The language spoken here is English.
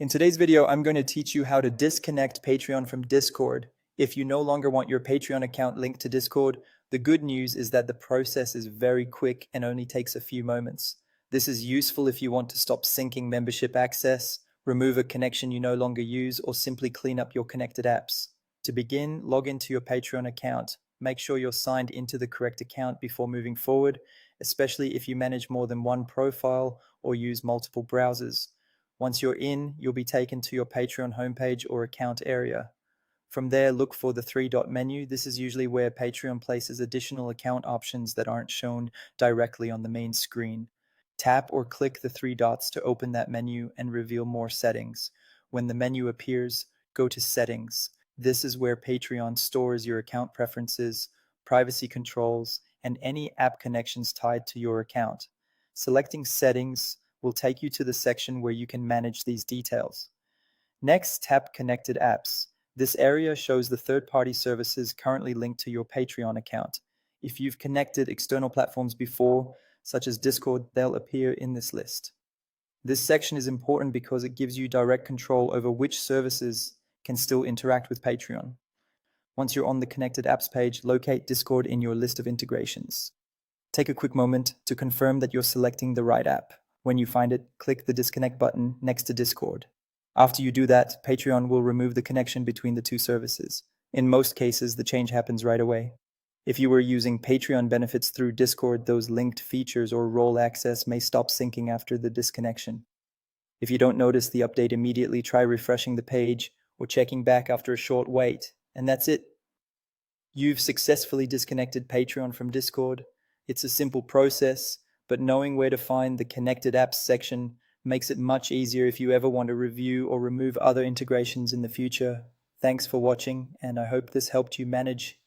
In today's video, I'm going to teach you how to disconnect Patreon from Discord. If you no longer want your Patreon account linked to Discord, the good news is that the process is very quick and only takes a few moments. This is useful if you want to stop syncing membership access, remove a connection you no longer use, or simply clean up your connected apps. To begin, log into your Patreon account. Make sure you're signed into the correct account before moving forward, especially if you manage more than one profile or use multiple browsers. Once you're in, you'll be taken to your Patreon homepage or account area. From there, look for the three-dot menu. This is usually where Patreon places additional account options that aren't shown directly on the main screen. Tap or click the three dots to open that menu and reveal more settings. When the menu appears, go to Settings. This is where Patreon stores your account preferences, privacy controls, and any app connections tied to your account. Selecting Settings will take you to the section where you can manage these details. Next, tap Connected Apps. This area shows the third-party services currently linked to your Patreon account. If you've connected external platforms before, such as Discord, they'll appear in this list. This section is important because it gives you direct control over which services can still interact with Patreon. Once you're on the Connected Apps page, locate Discord in your list of integrations. Take a quick moment to confirm that you're selecting the right app. When you find it, click the disconnect button next to Discord. After you do that, Patreon will remove the connection between the two services. In most cases, the change happens right away. If you were using Patreon benefits through Discord, those linked features or role access may stop syncing after the disconnection. If you don't notice the update immediately, try refreshing the page or checking back after a short wait, and that's it. You've successfully disconnected Patreon from Discord. It's a simple process, but knowing where to find the connected apps section makes it much easier if you ever want to review or remove other integrations in the future. Thanks for watching, and I hope this helped you manage